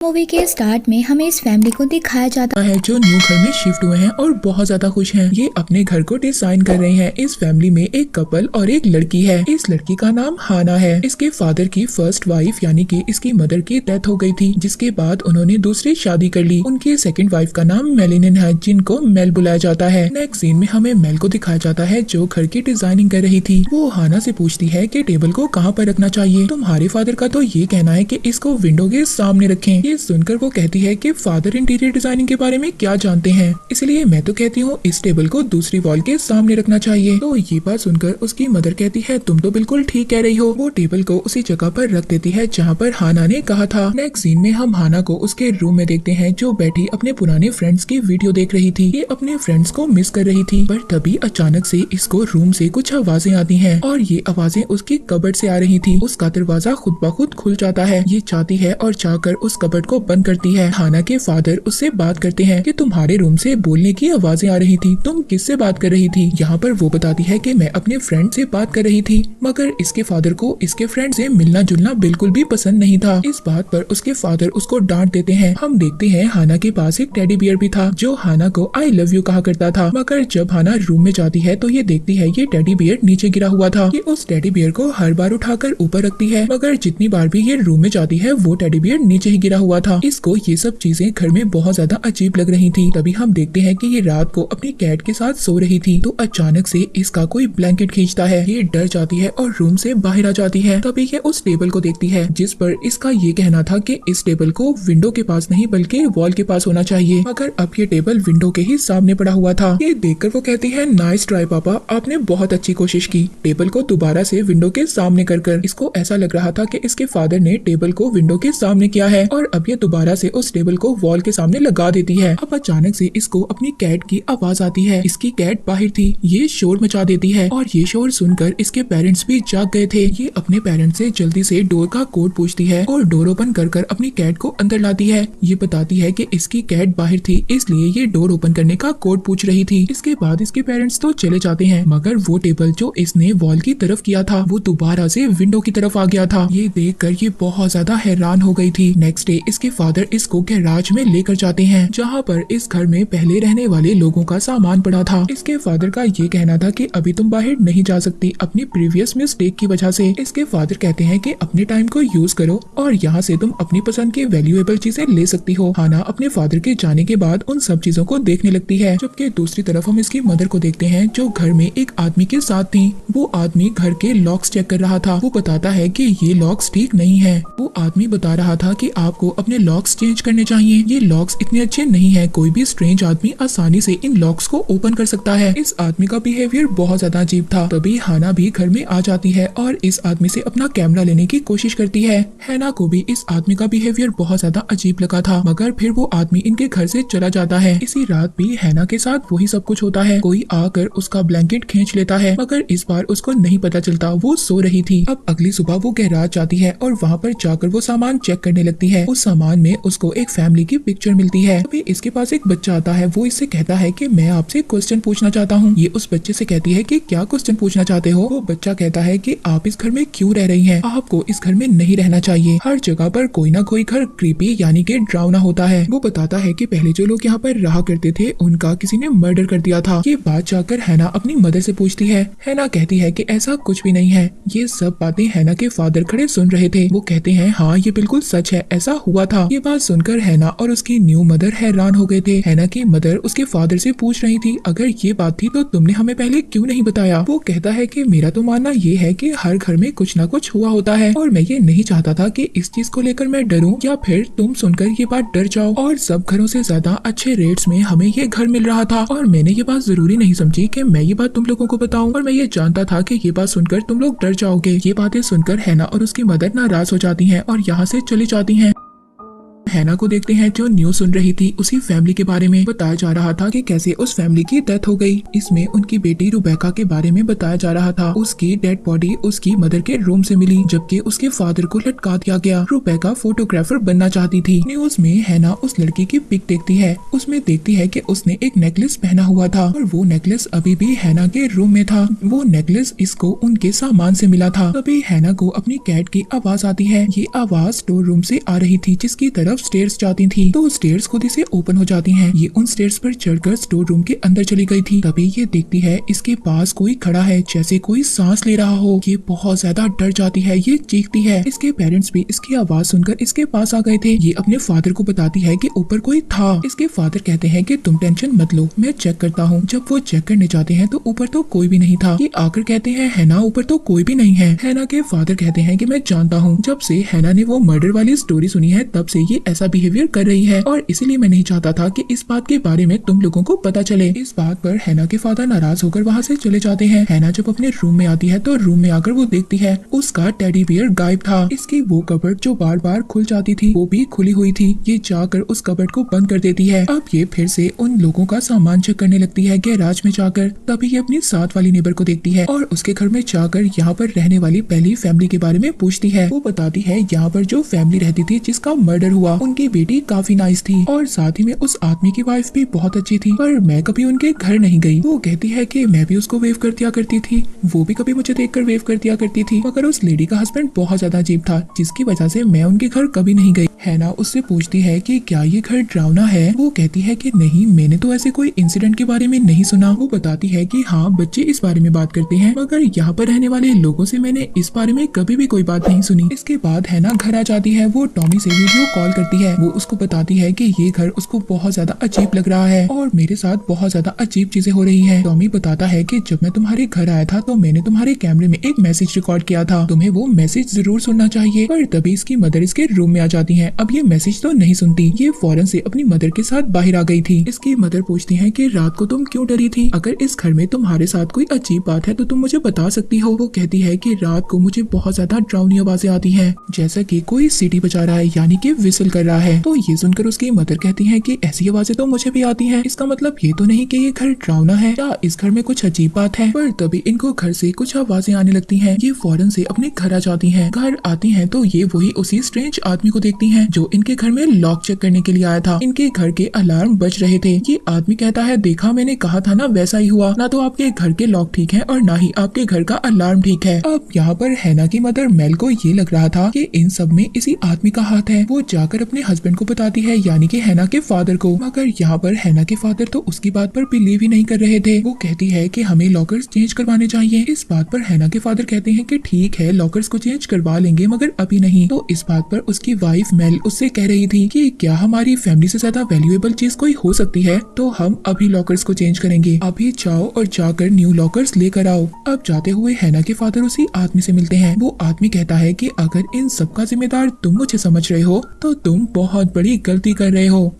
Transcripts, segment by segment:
Movie के start में हमें इस फैमिली को दिखाया जाता है जो न्यू घर में शिफ्ट हुए हैं और बहुत ज्यादा खुश हैं। ये अपने घर को डिजाइन कर रहे हैं। इस फैमिली में एक कपल और एक लड़की है। इस लड़की का नाम हाना है। इसके फादर की फर्स्ट वाइफ यानी कि इसकी मदर की डेथ हो गई थी, जिसके बाद उन्होंने दूसरी शादी कर ली। उनकी सेकंड वाइफ का नाम मेलिनिन है, जिनको मेल बुलाया जाता है। नेक्स्ट सीन में हमें मेल को दिखाया जाता है जो घर की डिजाइनिंग कर रही थी। वो हाना से पूछती है कि टेबल को कहाँ पर रखना चाहिए। तुम्हारे फादर का तो ये कहना है कि इसको विंडो के सामने रखें। ये सुनकर वो कहती है कि फादर इंटीरियर डिजाइनिंग के बारे में क्या जानते हैं, इसलिए मैं तो कहती हूँ इस टेबल को दूसरी वॉल के सामने रखना चाहिए। तो ये बात सुनकर उसकी मदर कहती है तुम तो बिल्कुल ठीक कह रही हो। वो टेबल को उसी जगह पर रख देती है जहाँ पर हाना ने कहा था। नेक्स्ट सीन में हम हाना को उसके रूम में देखते हैं जो बैठी अपने पुराने फ्रेंड्स की वीडियो देख रही थी। ये अपने फ्रेंड्स को मिस कर रही थी, पर तभी अचानक से इसको रूम से कुछ आवाजें आती हैं और ये आवाजें उसकी कबर्ड से आ रही थी। उसका दरवाजा खुद ब खुद खुल जाता है। ये चाहती है और चाहकर उस कबर्ड को बंद करती है। हाना के फादर उससे बात करते हैं कि तुम्हारे रूम से बोलने की आवाजें आ रही थी, तुम किससे बात कर रही थी। यहाँ पर वो बताती है कि मैं अपने फ्रेंड से बात कर रही थी, मगर इसके फादर को इसके फ्रेंड से मिलना जुलना बिल्कुल भी पसंद नहीं था। इस बात पर उसके फादर उसको डांट देते हैं। हम देखते हैं हाना के पास एक टेडी बियर भी था जो हाना को आई लव यू कहा करता था, मगर जब हाना रूम में जाती है तो ये देखती है ये टेडी बियर नीचे गिरा हुआ था। ये उस टेडी बियर को हर बार उठाकर ऊपर रखती है, मगर जितनी बार भी ये रूम में जाती है वो टेडी बियर नीचे ही गिरा हुआ था। इसको ये सब चीजें घर में बहुत ज्यादा अजीब लग रही थी। तभी हम देखते हैं कि ये रात को अपनी कैट के साथ सो रही थी, तो अचानक से इसका कोई ब्लैंकेट खींचता है। ये डर जाती है और रूम से बाहर आ जाती है। तभी ये उस टेबल को देखती है जिस पर इसका ये कहना था कि इस टेबल को विंडो के पास नहीं बल्कि वॉल के पास होना चाहिए, मगर अब ये टेबल विंडो के ही सामने पड़ा हुआ था। ये देखकर वो कहती है नाइस ट्राई पापा, आपने बहुत अच्छी कोशिश की टेबल को दोबारा से विंडो के सामने कर। इसको ऐसा लग रहा था कि इसके फादर ने टेबल को विंडो के सामने किया है और अब ये दोबारा से उस टेबल को वॉल के सामने लगा देती है। अब अचानक से इसको अपनी कैट की आवाज आती है। इसकी कैट बाहर थी। ये शोर मचा देती है और ये शोर सुनकर इसके पेरेंट्स भी जाग गए थे। ये अपने पेरेंट्स से जल्दी से डोर का कोड पूछती है और डोर ओपन कर अपनी कैट को अंदर लाती है। ये बताती है कि इसकी कैट बाहर थी, इसलिए ये डोर ओपन करने का कोड पूछ रही थी। इसके बाद इसके पेरेंट्स तो चले जाते हैं, मगर वो टेबल जो इसने वॉल की तरफ किया था वो दोबारा से विंडो की तरफ आ गया था। ये देखकर ये बहुत ज्यादा हैरान हो गई थी। नेक्स्ट डे इसके फादर इसको गैराज में लेकर जाते हैं जहाँ पर इस घर में पहले रहने वाले लोगों का सामान पड़ा था। इसके फादर का ये कहना था कि अभी तुम बाहर नहीं जा सकती अपनी प्रीवियस मिस्टेक की वजह से। इसके फादर कहते हैं कि अपने टाइम को यूज करो और यहाँ से तुम अपनी पसंद की वैल्यूएबल चीजें ले सकती हो। हाना अपने फादर के जाने के बाद उन सब चीजों को देखने लगती है, जबकि दूसरी तरफ हम इसकी मदर को देखते हैं जो घर में एक आदमी के साथ थी। वो आदमी घर के लॉक्स चेक कर रहा था। वो बताता है कि ये लॉक्स ठीक नहीं है। वो आदमी बता रहा था कि आपको अपने लॉक्स चेंज करने चाहिए, ये लॉक्स इतने अच्छे नहीं है। कोई भी स्ट्रेंज आदमी आसानी से इन लॉक्स को ओपन कर सकता है। इस आदमी का बिहेवियर बहुत ज्यादा अजीब था। तभी हाना भी घर में आ जाती है और इस आदमी से अपना कैमरा लेने की कोशिश करती है। हैना को भी इस आदमी का बिहेवियर बहुत ज्यादा अजीब लगा था, मगर फिर वो आदमी इनके घर से चला जाता है। इसी रात भी हैना के साथ वही सब कुछ होता है। कोई आकर उसका ब्लैंकेट खींच लेता है, मगर इस बार उसको नहीं पता चलता, वो सो रही थी। अब अगली सुबह वो गैराज जाती है और वहाँ पर जाकर वो सामान चेक करने लगती है। उस सामान में उसको एक फैमिली की पिक्चर मिलती है। अभी इसके पास एक बच्चा आता है। वो इससे कहता है कि मैं आपसे क्वेश्चन पूछना चाहता हूँ। ये उस बच्चे से कहती है कि क्या क्वेश्चन पूछना चाहते हो। वो बच्चा कहता है कि आप इस घर में क्यों रह रही हैं? आपको इस घर में नहीं रहना चाहिए। हर जगह पर कोई ना कोई घर क्रीपी यानी कि डरावना होता है। वो बताता है कि पहले जो लोग यहाँ पर रहा करते थे उनका किसी ने मर्डर कर दिया था। ये बात जाकर हैना अपनी मदर से पूछती है। हैना कहती है कि ऐसा कुछ भी नहीं है। ये सब बातें हैना के फादर खड़े सुन रहे थे। वो कहते हैं हाँ ये बिल्कुल सच है, ऐसा हुआ था। ये बात सुनकर हैना और उसकी न्यू मदर हैरान हो गए थे। हैना की मदर उसके फादर से पूछ रही थी अगर ये बात थी तो तुमने हमें पहले क्यों नहीं बताया। वो कहता है कि मेरा तो मानना ये है कि हर घर में कुछ ना कुछ हुआ होता है और मैं ये नहीं चाहता था कि इस चीज को लेकर मैं डरूं या फिर तुम सुनकर ये बात डर जाओ। और सब घरों से ज्यादा अच्छे रेट्स में हमें ये घर मिल रहा था और मैंने ये बात जरूरी नहीं समझी कि मैं ये बात तुम लोगों को बताऊं, और मैं ये जानता था कि ये बात सुनकर तुम लोग डर जाओगे। ये बातें सुनकर हैना और उसकी मदर नाराज हो जाती हैं और यहाँ से चली जाती हैं। हैना को देखते हैं जो न्यूज सुन रही थी। उसी फैमिली के बारे में बताया जा रहा था कि कैसे उस फैमिली की डेथ हो गई। इसमें उनकी बेटी रुबेका के बारे में बताया जा रहा था। उसकी डेड बॉडी उसकी मदर के रूम से मिली, जबकि उसके फादर को लटका दिया गया। रुबेका फोटोग्राफर बनना चाहती थी। न्यूज में हैना उस लड़की की पिक देखती है। उसमें देखती है कि उसने एक नेकलेस पहना हुआ था और वो नेकलेस अभी भी हैना के रूम में था। वो नेकलेस इसको उनके सामान से मिला था। तभी हैना को अपनी कैट की आवाज आती है। ये आवाज स्टोर रूम से आ रही थी जिसकी तरफ तरफ स्टेयर्स जाती थी तो स्टेयर्स खुद से ओपन हो जाती हैं। ये उन स्टेयर्स पर चढ़कर स्टोर रूम के अंदर चली गई थी। तभी ये देखती है इसके पास कोई खड़ा है, जैसे कोई सांस ले रहा हो। ये बहुत ज्यादा डर जाती है, ये चीखती है। इसके पेरेंट्स भी इसकी आवाज सुनकर इसके पास आ गए थे। ये अपने फादर को बताती है कि ऊपर कोई था। इसके फादर कहते हैं कि तुम टेंशन मत लो, मैं चेक करता हूँ। जब वो चेक करने जाते हैं तो ऊपर तो कोई भी नहीं था। ये आकर कहते हैं हैना ऊपर तो कोई भी नहीं है। हैना के फादर कहते हैं कि मैं जानता हूँ, जब से हैना ने वो मर्डर वाली स्टोरी सुनी है तब से ये ऐसा बिहेवियर कर रही है और इसीलिए मैं नहीं चाहता था कि इस बात के बारे में तुम लोगों को पता चले। इस बात पर हैना के फादर नाराज होकर वहाँ से चले जाते हैं। हैना जब अपने रूम में आती है तो रूम में आकर वो देखती है उसका टेडी बियर गायब था। इसकी वो कबर्ड जो बार बार खुल जाती थी वो भी खुली हुई थी। ये जाकर उस कबर्ड को बंद कर देती है। अब ये फिर से उन लोगों का सामान चेक करने लगती है गैराज में जाकर। तभी ये अपनी साथ वाली नेबर को देखती है और उसके घर में जाकर यहाँ पर रहने वाली पहली फैमिली के बारे में पूछती है। वो बताती है यहाँ पर जो फैमिली रहती थी जिसका मर्डर हुआ, उनकी बेटी काफी नाइस थी और साथ ही में उस आदमी की वाइफ भी बहुत अच्छी थी, पर मैं कभी उनके घर नहीं गई। वो कहती है कि मैं भी उसको वेव कर दिया करती थी, वो भी कभी मुझे देखकर वेव कर दिया करती थी, मगर उस लेडी का हस्बैंड बहुत ज्यादा अजीब था जिसकी वजह से मैं उनके घर कभी नहीं गई। हैना उससे पूछती है कि क्या ये घर डरावना है। वो कहती है कि नहीं, मैंने तो ऐसे कोई इंसिडेंट के बारे में नहीं सुना। वो बताती है कि हाँ, बच्चे इस बारे में बात करते हैं, मगर यहाँ पर रहने वाले लोगों से मैंने इस बारे में कभी भी कोई बात नहीं सुनी। इसके बाद हैना घर आ जाती है। वो टॉमी से वीडियो कॉल करती है। वो उसको बताती है कि ये घर उसको बहुत ज्यादा अजीब लग रहा है और मेरे साथ बहुत ज्यादा अजीब चीजें हो रही हैं। टॉमी बताता है कि जब मैं तुम्हारे घर आया था तो मैंने तुम्हारे कैमरे में एक मैसेज रिकॉर्ड किया था, तुम्हें वो मैसेज जरूर सुनना चाहिए। पर तभी इसकी मदर इसके रूम में आ जाती है। अब ये मैसेज तो नहीं सुनती, ये फौरन से अपनी मदर के साथ बाहर आ गई थी। इसकी मदर पूछती है कि रात को तुम क्यों डरी थी? अगर इस घर में तुम्हारे साथ कोई अजीब बात है तो तुम मुझे बता सकती हो। वो कहती है कि रात को मुझे बहुत ज्यादा डरावनी आवाजें आती हैं, जैसा कि कोई सीटी बजा रहा है, यानी कि विसल कर रहा है। तो ये सुनकर उसकी मदर कहती है कि ऐसी आवाजें तो मुझे भी आती हैं, इसका मतलब ये तो नहीं कि ये घर डरावना है या इस घर में कुछ अजीब बात है। पर तभी इनको घर से कुछ आवाजें आने लगती हैं। ये फौरन से अपने घर आ जाती हैं। घर आती हैं तो ये वही उसी स्ट्रेंज आदमी को देखती हैं जो इनके घर में लॉक चेक करने के लिए आया था। इनके घर के अलार्म बज रहे थे। ये आदमी कहता है, देखा मैंने कहा था ना, वैसा ही हुआ। ना तो आपके घर के लॉक ठीक है और ना ही आपके घर का अलार्म ठीक है। अब यहाँ पर हैना की मदर मेल को ये लग रहा था कि इन सब में इसी आदमी का हाथ है। वो जाकर अपने हस्बैंड को बताती है, यानी कि हैना के फादर को। मगर यहाँ पर हैना के फादर तो उसकी बात पर बिलीव ही नहीं कर रहे थे। वो कहती है कि हमें लॉकर्स चेंज करवाने चाहिए। इस बात पर हैना के फादर कहते हैं कि ठीक है, लॉकर्स को चेंज करवा लेंगे, मगर अभी नहीं। तो इस बात पर उसकी वाइफ मेल उससे कह रही थी कि क्या हमारी फैमिली से ज्यादा वैल्यूएबल चीज कोई हो सकती है, तो हम अभी लॉकर्स को चेंज करेंगे। अभी जाओ और जाकर न्यू लॉकर्स लेकर आओ। अब जाते हुए हैना के फादर उसी आदमी से मिलते हैं। वो आदमी कहता है कि अगर इन सब का जिम्मेदार तुम मुझे समझ रहे हो तो तुम बहुत बड़ी गलती कर रहे हो।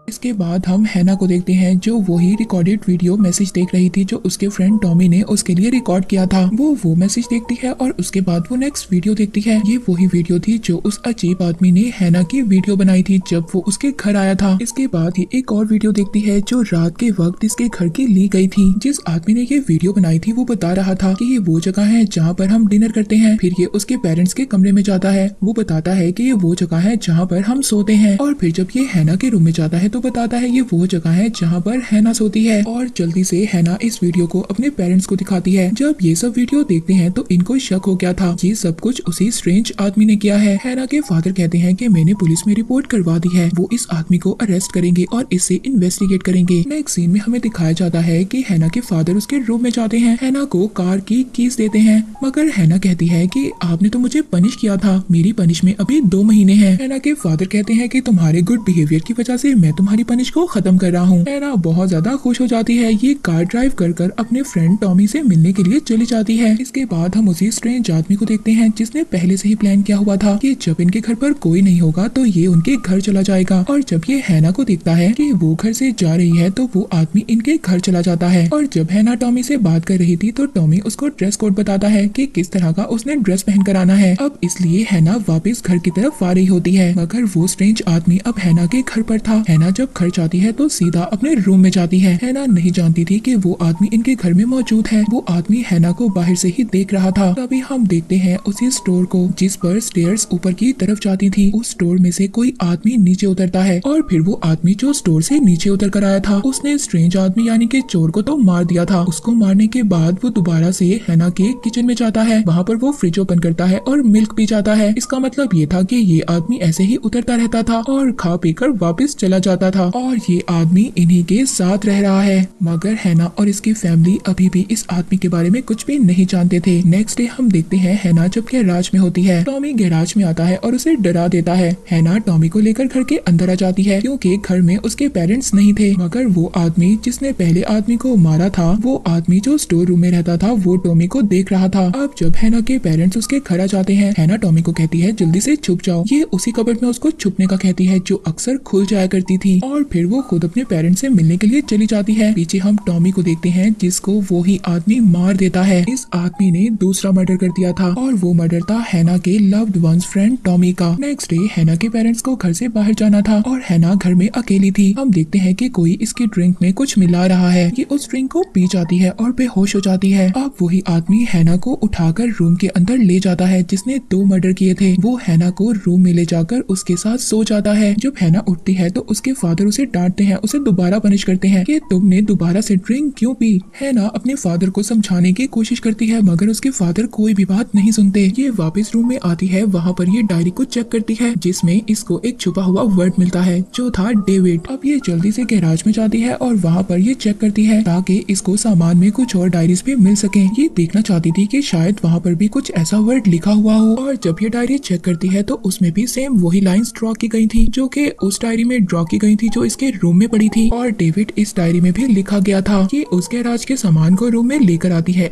इसके बाद हम हैना को देखते हैं जो वही रिकॉर्डेड वीडियो मैसेज देख रही थी जो उसके फ्रेंड टॉमी ने उसके लिए रिकॉर्ड किया था। वो मैसेज देखती है और उसके बाद वो नेक्स्ट वीडियो देखती है। ये वही वीडियो थी जो उस अजीब आदमी ने हैना की वीडियो बनाई थी जब वो उसके घर आया था। इसके बाद ये एक और वीडियो देखती है जो रात के वक्त इसके घर की ली गई थी। जिस आदमी ने ये वीडियो बनाई थी वो बता रहा था कि ये वो जगह है जहाँ पर हम डिनर करते हैं। फिर ये उसके पेरेंट्स के कमरे में जाता है। वो बताता है कि ये वो जगह है जहाँ पर हम सोते हैं। और फिर जब ये हैना के रूम में जाता है तो बताता है ये वो जगह है जहाँ पर हैना सोती है। और जल्दी से हैना इस वीडियो को अपने पेरेंट्स को दिखाती है। जब ये सब वीडियो देखते हैं तो इनको शक हो गया था, ये सब कुछ उसी स्ट्रेंज आदमी ने किया है। हैना के फादर कहते हैं कि मैंने पुलिस में रिपोर्ट करवा दी है, वो इस आदमी को अरेस्ट करेंगे और इससे इन्वेस्टिगेट करेंगे। नेक्स्ट सीन में हमें दिखाया जाता है कि हैना के फादर उसके रूम में जाते हैं, हैना को कार की कीज देते हैं, मगर हैना कहती है कि आपने तो मुझे पनिश किया था, मेरी पनिश में अभी 2 महीने हैं। हैना के फादर कहते हैं कि तुम्हारे गुड बिहेवियर की वजह से मैं तुम्हारी पनिश को खत्म कर रहा हूँ। हैना बहुत ज्यादा खुश हो जाती है। ये कार ड्राइव कर अपने फ्रेंड टॉमी से मिलने के लिए चली जाती है। इसके बाद हम उसी स्ट्रेंज आदमी को देखते हैं जिसने पहले से ही प्लान किया हुआ था कि जब इनके घर पर कोई नहीं होगा तो ये उनके घर चला जाएगा। और जब ये हैना को देखता है कि वो घर से जा रही है तो वो आदमी इनके घर चला जाता है। और जब हैना टॉमी से बात कर रही थी तो टॉमी उसको ड्रेस कोड बताता है कि किस तरह का उसने ड्रेस पहन कर आना है। अब इसलिए हैना वापस घर की तरफ आ रही होती है, मगर वो स्ट्रेंज आदमी अब हैना के घर पर था। हैना जब घर जाती है तो सीधा अपने रूम में जाती है। हैना नहीं जानती थी कि वो आदमी इनके घर में मौजूद है। वो आदमी हैना को बाहर से ही देख रहा था। तभी हम देखते हैं उसी स्टोर को जिस पर स्टेयर्स ऊपर की तरफ जाती थी। उस स्टोर में से कोई आदमी नीचे उतरता है और फिर वो आदमी जो स्टोर से नीचे उतर कर आया था उसने स्ट्रेंज आदमी यानी कि चोर को तो मार दिया था। उसको मारने के बाद वो दोबारा से हैना के किचन में जाता है। वहाँ पर वो फ्रिज ओपन करता है और मिल्क पी जाता है। इसका मतलब ये था कि ये आदमी ऐसे ही उतरता रहता था और खा पी कर वापिस चला जाता था और ये आदमी इन्हीं के साथ रह रहा है। मगर हैना और इसकी फैमिली अभी भी इस आदमी के बारे में कुछ भी नहीं जानते थे। नेक्स्ट डे हम देखते हैं हैना जब गैराज में होती है। टॉमी गैराज में आता है और उसे डरा देता है। हैना टॉमी को लेकर घर के अंदर आ जाती है क्योंकि घर में उसके पेरेंट्स नहीं थे। मगर वो आदमी जिसने पहले आदमी को मारा था वो आदमी जो स्टोर रूम में रहता था वो टॉमी को देख रहा था। अब जब हैना के पेरेंट्स उसके घर आ जाते हैं हैना टॉमी को कहती है जल्दी से छुप जाओ। ये उसी कबर्ड में उसको छुपने का कहती है जो अक्सर खुल जाया करती थी और फिर वो खुद अपने पेरेंट्स से मिलने के लिए चली जाती है। पीछे हम टॉमी को देखते हैं जिसको वो ही आदमी मार देता है। इस आदमी ने दूसरा मर्डर कर दिया था और वो मर्डर था हैना के लव्ड वंस फ्रेंड टॉमी का। नेक्स्ट डे हैना के पेरेंट्स को घर से बाहर जाना था और हैना घर में अकेली थी। हम देखते हैं कि कोई इसकी ड्रिंक में कुछ मिला रहा है। ये उस ड्रिंक को पी जाती है और बेहोश हो जाती है। अब वही आदमी हैना को उठाकर रूम के अंदर ले जाता है जिसने 2 मर्डर किए थे। वो हैना को रूम में ले जाकर उसके साथ सो जाता है। जब हैना उठती है तो उसके फादर उसे डांटते हैं, उसे दोबारा पनिश करते हैं कि तुमने दोबारा से ड्रिंक क्यों पी। हैना अपने फादर को समझाने की कोशिश करती है मगर उसके फादर कोई भी बात नहीं सुनते। ये वापस रूम में आती है। वहाँ पर ये डायरी को चेक करती है जिसमें इसको एक छुपा हुआ वर्ड मिलता है जो था डेविड। अब ये जल्दी से गैराज में जाती है और वहाँ पर ये चेक करती है ताकि इसको सामान में कुछ और डायरीज भी मिल सके। ये देखना चाहती थी कि शायद वहाँ पर भी कुछ ऐसा वर्ड लिखा हुआ हो और जब ये डायरी चेक करती है तो उसमें भी सेम वही लाइंस ड्रॉ की गई थी जो कि उस डायरी में ड्रॉ की गई थी जो इसके रूम में पड़ी थी और डेविड इस डायरी में भी लिखा गया था। ये उस गैराज के सामान को रूम में लेकर आती है।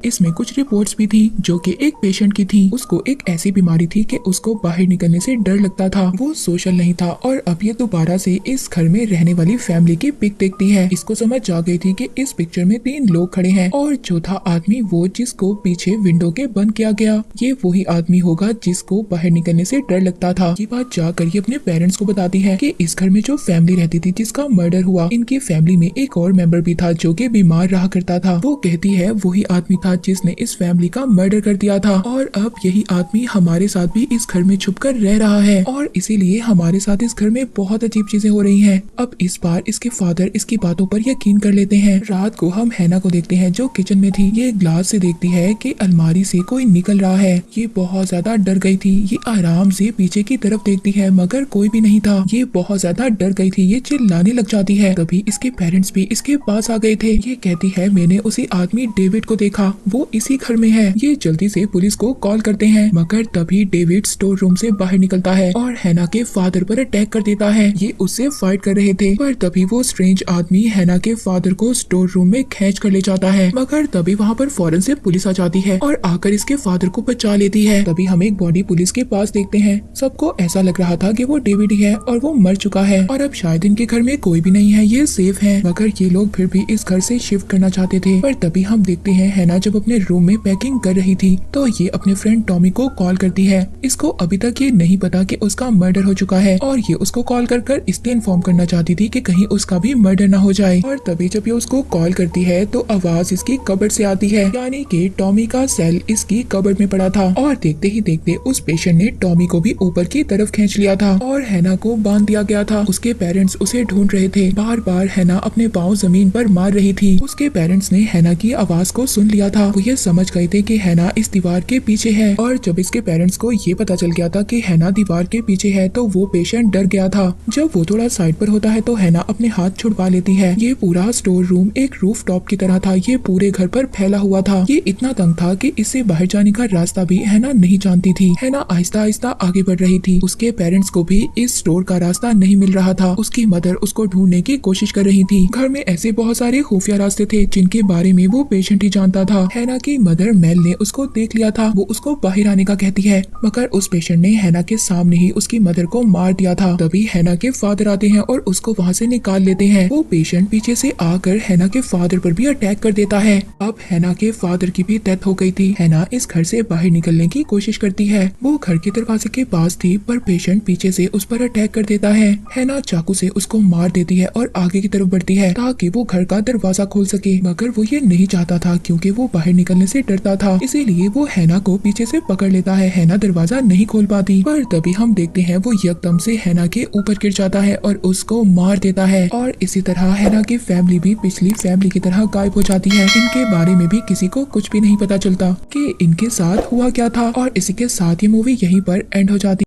इसमें कुछ रिपोर्ट्स भी थी जो कि एक पेशेंट की थी। उसको एक ऐसी बीमारी थी कि उसको बाहर निकलने से डर लगता था। वो सोशल नहीं था और अब ये दोबारा से इस घर में रहने वाली फैमिली की पिक देखती है। इसको समझ आ गई थी कि इस पिक्चर में 3 लोग खड़े हैं और चौथा आदमी वो जिसको पीछे विंडो के बंद किया गया ये वही आदमी होगा जिसको बाहर निकलने से डर लगता था। ये बात जाकर ये अपने पेरेंट्स को बताती है कि इस घर में जो फैमिली रहती थी जिसका मर्डर हुआ इनकी फैमिली में एक और मेंबर भी था जो कि बीमार रहा करता था। वो कहती है वही आदमी था जिसने इस फैमिली का मर्डर कर दिया था और अब यही आदमी हमारे साथ भी इस घर में छुपकर रह रहा है और इसीलिए हमारे साथ इस घर में बहुत अजीब चीजें हो रही हैं। अब इस बार इसके फादर इसकी बातों पर यकीन कर लेते हैं। रात को हम हैना को देखते हैं जो किचन में थी। ये ग्लास से देखती है कि अलमारी से कोई निकल रहा है। ये बहुत ज्यादा डर गई थी। ये आराम से पीछे की तरफ देखती है मगर कोई भी नहीं था। ये बहुत ज्यादा डर गई थी। ये चिल्लाने लग जाती है। तभी इसके पेरेंट्स भी इसके पास आ गए थे। ये कहती है मैंने उसी आदमी डेविड को देखा, वो इसी घर में है। ये जल्दी से पुलिस को कॉल करते हैं मगर तभी डेविड स्टोर रूम से बाहर निकलता है और हैना के फादर पर अटैक कर देता है। ये उससे फाइट कर रहे थे पर तभी वो स्ट्रेंज आदमी हैना के फादर को स्टोर रूम में खींच कर ले जाता है मगर तभी वहाँ पर फौरन से पुलिस आ जाती है और आकर इसके फादर को बचा लेती है। तभी हम एक बॉडी पुलिस के पास देखते हैं। सबको ऐसा लग रहा था कि वो डेविड ही है और वो मर चुका है और अब शायद इनके घर में कोई भी नहीं है, ये सेफ है। मगर ये लोग फिर भी इस घर से शिफ्ट करना चाहते थे। पर तभी हम देखते हैं हैना जब अपने रूम में पैकिंग कर रही थी तो ये अपने फ्रेंड टॉमी को कॉल करती है। इसको अभी तक ये नहीं पता कि उसका मर्डर हो चुका है और ये उसको कॉल कर इसलिए इन्फॉर्म करना चाहती थी कि कहीं उसका भी मर्डर ना हो जाए। और तभी जब ये उसको कॉल करती है तो आवाज इसकी कबर्ड से आती है यानी कि टॉमी का सेल इसकी कबर्ड में पड़ा था और देखते ही देखते उस पेशेंट ने टॉमी को भी ऊपर की तरफ खींच लिया था और हैना को बांध दिया गया था। उसके पेरेंट्स उसे ढूंढ रहे थे। बार बार हैना अपने पाँव जमीन पर मार रही थी। उसके पेरेंट्स ने हैना की आवाज को सुन लिया था। वो ये समझ गए थे कि हैना इस दीवार के पीछे है और जब इसके पेरेंट्स को ये पता चल गया था कि हैना दीवार के पीछे है तो वो पेशेंट डर गया था। जब वो थोड़ा साइड पर होता है तो हैना अपने हाथ छुड़वा लेती है। ये पूरा स्टोर रूम एक रूफ टॉप की तरह था। ये पूरे घर पर फैला हुआ था। ये इतना तंग था कि इससे बाहर जाने का रास्ता भी हैना नहीं जानती थी। हैना आहिस्ता आहिस्ता आगे बढ़ रही थी। उसके पेरेंट्स को भी इस स्टोर का रास्ता नहीं मिल रहा था। उसकी मदर उसको ढूंढने की कोशिश कर रही थी। घर में ऐसे बहुत सारे खुफिया रास्ते थे जिनके बारे में वो पेशेंट ही जानता था। हैना की मदर मेल ने उसको देख लिया था। वो उसको बाहर आने का कहती है, मगर उस पेशेंट ने हैना के सामने ही उसकी मदर को मार दिया था। तभी हैना के फादर आते हैं और उसको वहाँ से निकाल लेते हैं। वो पेशेंट पीछे से आकर हैना के फादर पर भी अटैक कर देता है। अब हैना के फादर की भी डेथ हो गई थी। हैना इस घर से बाहर निकलने की कोशिश करती है। वो घर के दरवाजे के पास थी पर पेशेंट पीछे से उस पर अटैक कर देता है। हैना चाकू से उसको मार देती है और आगे की तरफ बढ़ती है ताकि वो घर का दरवाजा खोल सके, मगर वो ये नहीं चाहता था क्योंकि वो बाहर निकलने से डरता था। इसीलिए वो हैना को पीछे से पकड़ लेता है। हैना दरवाजा नहीं खोल पाती, पर तभी हम देखते हैं वो एकदम से हैना के ऊपर गिर जाता है और उसको मार देता है। और इसी तरह हैना की फैमिली भी पिछली फैमिली की तरह गायब हो जाती है। इनके बारे में भी किसी को कुछ भी नहीं पता चलता कि इनके साथ हुआ क्या था। और इसी के साथ ये मूवी यहीं पर एंड हो जाती है।